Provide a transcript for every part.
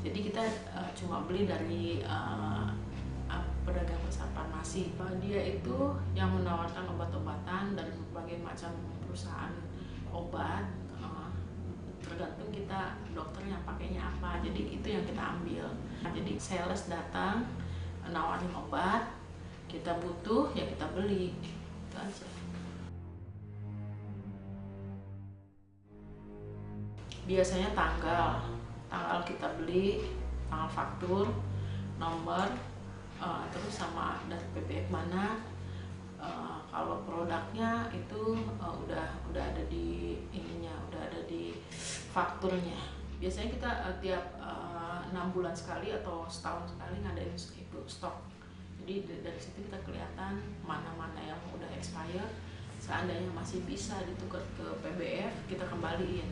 Jadi kita cuma beli dari pedagang pasar farmasi. Dia itu yang menawarkan obat-obatan dari berbagai macam perusahaan obat. Tergantung kita dokternya pakainya apa, jadi itu yang kita ambil. Jadi sales datang nawarin obat, kita butuh ya kita beli, itu aja. Biasanya tanggal kita beli, tanggal faktur, nomor, terus sama dari PBF mana. Kalau produknya itu udah ada di ininya, udah ada di fakturnya. Biasanya kita tiap 6 bulan sekali atau setahun sekali ngadain itu stok. Jadi dari situ kita kelihatan mana-mana yang udah expired. Seandainya masih bisa ditukar ke PBF, kita kembaliin.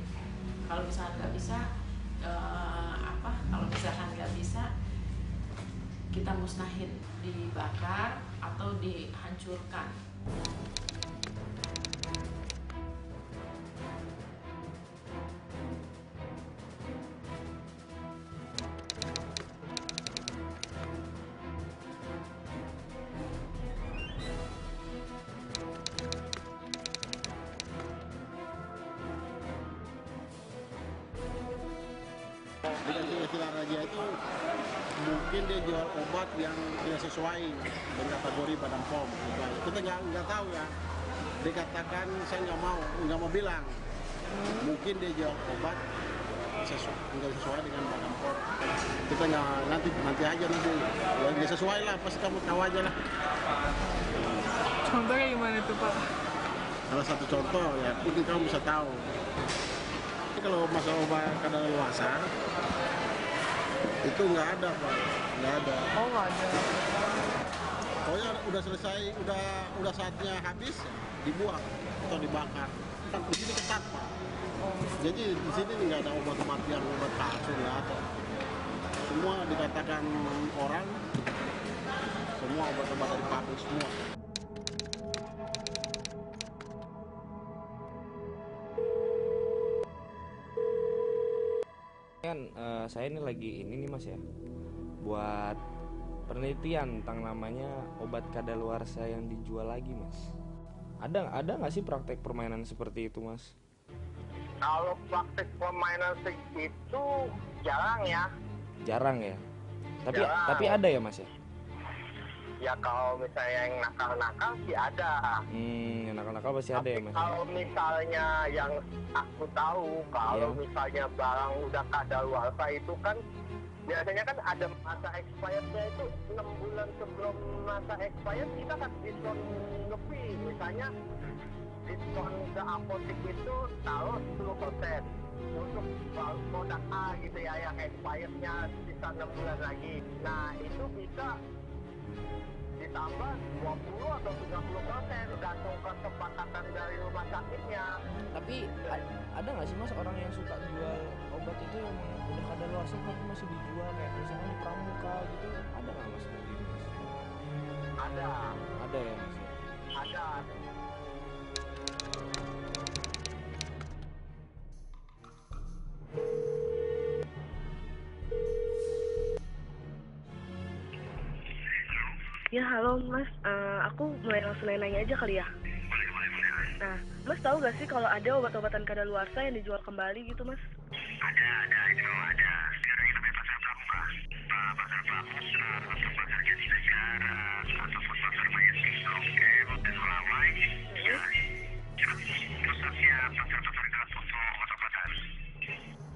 Kalau misalkan nggak bisa, kalau misalkan nggak bisa, kita musnahin, dibakar atau dihancurkan. Dengan istilah razia itu mungkin dia jual obat yang tidak sesuai dengan kategori Badan POM. Kita nggak tahu ya. Dikatakan saya nggak mau bilang. Mungkin dia jual obat nggak sesuai dengan Badan POM. Kita nggak nanti aja nanti. Kalau nggak sesuai lah, pasti kamu tahu aja lah. Contohnya gimana tuh Pak? Salah satu contoh ya, mungkin kamu bisa tahu. Kalau masalah obat kadaluarsa itu nggak ada Pak, nggak ada. Oh nggak ada. Pokoknya udah selesai, udah saatnya habis, dibuang atau dibakar. Kan di sini ketat Pak. Jadi di sini nggak ada obat-obat yang obat palsu, nggak ada. Semua dikatakan orang, semua obat-obat dari pabrik semua. Kan saya ini lagi ini nih Mas ya, buat penelitian tentang namanya obat kadaluarsa yang dijual lagi Mas. Ada nggak sih praktek permainan seperti itu Mas? Kalau praktek permainan itu jarang ya. Jarang ya. Jarang. Tapi ada ya Mas ya. Ya kalau misalnya yang nakal-nakal sih ada. Yang nakal-nakal pasti ada ya Mas. Kalau misalnya yang aku tahu, kalau misalnya barang udah kadaluarsa itu kan biasanya kan ada masa expirednya itu 6 bulan sebelum masa expired kita kan diskon lebih. Misalnya diskon ke apotek itu taruh 10% untuk produk A gitu ya, yang expirednya sisa 6 bulan lagi. Nah itu bisa ditambah 20 atau 30% tergantung kesepakatan dari rumah sakitnya. Tapi ada nggak sih Mas orang yang suka jual obat itu yang udah kadaluarsa tapi masih dijual, kayak misalnya di Pramuka gitu? Ada nggak Mas seperti itu Mas? Ada Ya Mas ya? ada. Ya halo Mas, aku mulai langsung nanya aja kali ya. Nah, Mas tahu gak sih kalau ada obat-obatan kadaluarsa yang dijual kembali gitu Mas? Ada, itu memang ada. Sekarang ini namanya pasar pramuka. Pasar pramuka, atau pasar Jatinegara, atau pasar Mayat Blok M, dan Ulamai. Ya, prosesnya pasar-pasar gelap untuk obat-obatan.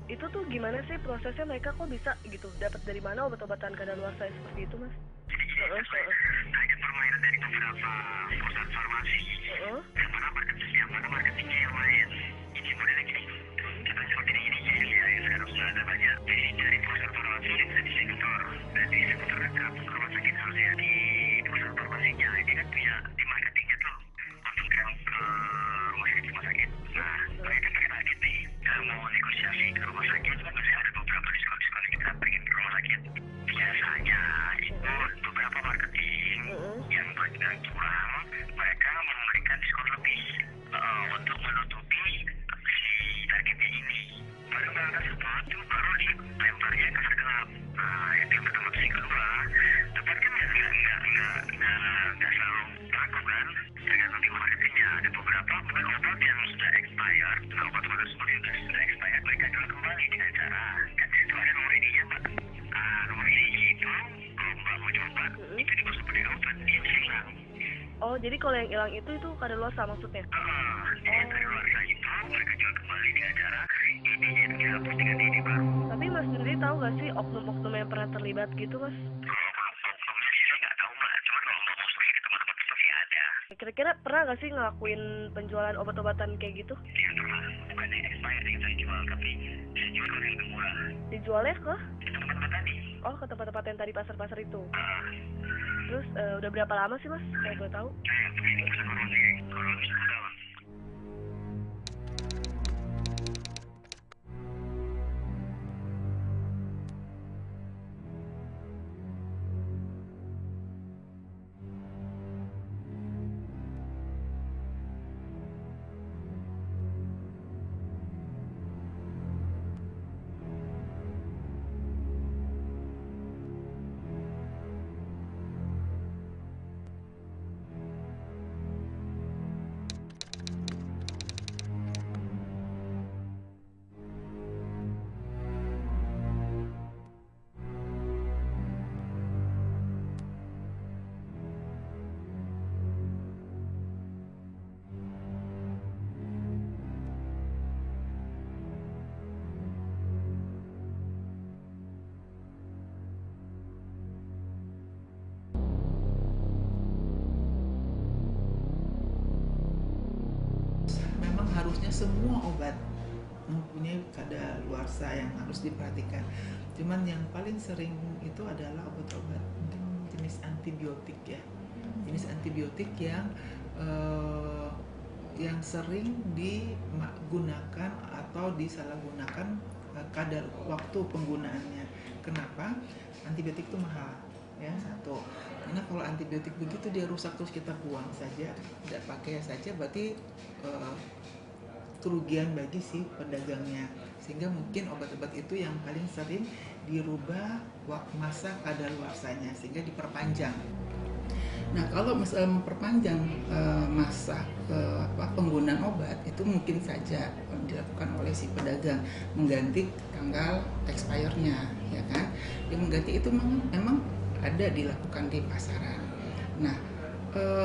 Itu tuh gimana sih prosesnya, mereka kok bisa gitu dapat dari mana obat-obatan kadaluarsa seperti itu Mas? Ada permainan dari beberapa perusahaan farmasi. Yang mana marketingnya yang lain. Ini modelnya gini. Kita seperti ini ya, sekarang sudah ada banyak dari perusahaan farmasi yang bisa distributor. Dan distributor dekat rumah sakit harusnya di perusahaan farmasinya. Ini kan punya di marketingnya tuh langsung ke rumah sakit. Nah, mereka pakai target nih. Kalau mau negosiasi ke rumah sakit, masih ada beberapa diskon-diskon yang kita berikan ke rumah sakit. Biasanya itu beberapa marketing yang berjalan curang, mereka memberikan diskon lebih untuk menutup jadi kalau yang hilang itu kadaluarsa maksudnya? Jadi kadaluarsa itu mereka jual kembali dengan cara ID-nya itu dihapus dengan ID baru. Tapi Mas sendiri tahu nggak sih oknum-oknum yang pernah terlibat gitu, Mas? Oknumnya sih saya nggak tahu mbak, cuma kalau mbak mau survei ke tempat-tempat itu pasti ada. Kira-kira pernah nggak sih ngelakuin penjualan obat-obatan kayak gitu? Yang pernah, bukan yang expired yang saya jual, tapi saya jual kalau yang lebih murah. Dijualnya ke? Di tempat-tempat tadi. Oh, ke tempat-tempat yang tadi pasar-pasar itu. Terus udah berapa lama sih, Mas? Saya boleh tahu? Saya begini kalau bisa tahun. Memang harusnya semua obat mempunyai kadaluarsa yang harus diperhatikan. Cuman yang paling sering itu adalah obat-obat mungkin jenis antibiotik ya, jenis antibiotik yang sering digunakan atau disalahgunakan kadar waktu penggunaannya. Kenapa? Antibiotik itu mahal ya, satu. Karena kalau antibiotik begitu dia rusak terus kita buang saja, tidak pakai saja, berarti kerugian bagi si pedagangnya. Sehingga mungkin obat-obat itu yang paling sering dirubah masa kadaluarsanya sehingga diperpanjang. Nah, kalau misalnya memperpanjang masa penggunaan obat itu mungkin saja dilakukan oleh si pedagang, mengganti tanggal expire-nya, ya kan? Yang mengganti itu memang ada dilakukan di pasaran. Nah,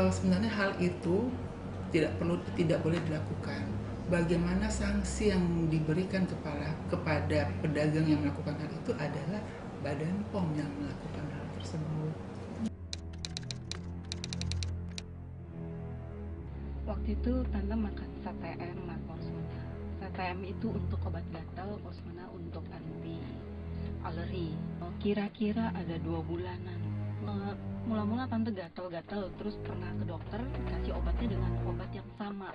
sebenarnya hal itu tidak boleh dilakukan. Bagaimana sanksi yang diberikan kepada pedagang yang melakukan hal itu adalah Badan POM yang melakukan hal tersebut. Waktu itu tante makan STM Osmana. STM itu untuk obat gatal, Osmana untuk anti aleri. Kira-kira ada 2 bulanan. Mula-mula tante gatal-gatal, terus pernah ke dokter dikasih obatnya dengan obat yang sama.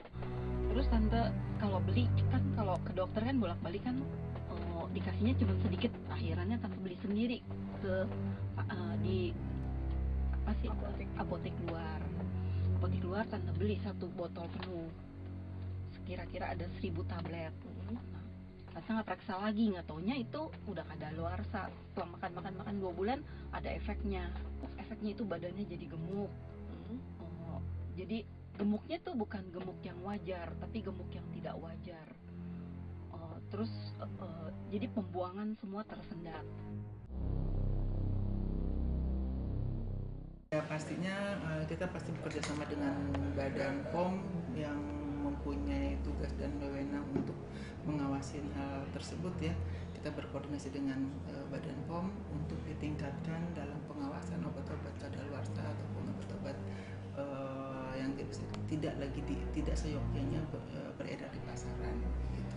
Terus tante kalau beli kan, kalau ke dokter kan bolak-balik kan dikasihnya cuma sedikit. Akhirnya tante beli sendiri di apotek luar. Apotek luar tante beli 1 botol penuh. Kira-kira ada 1000 tablet. Tante nggak periksa lagi, nggak taunya itu udah kadaluarsa. Setelah makan 2 bulan ada efeknya. Efeknya itu badannya jadi gemuk. Jadi gemuknya tuh bukan gemuk yang wajar, tapi gemuk yang tidak wajar. Terus jadi pembuangan semua tersendat. Ya, pastinya kita pasti bekerja sama dengan Badan POM yang mempunyai tugas dan wewenang untuk mengawasi hal tersebut ya. Kita berkoordinasi dengan Badan POM untuk ditingkatkan dalam pengawasan obat-obat kadaluarsa ataupun obat-obat yang tidak seyogyanya beredar di pasaran gitu.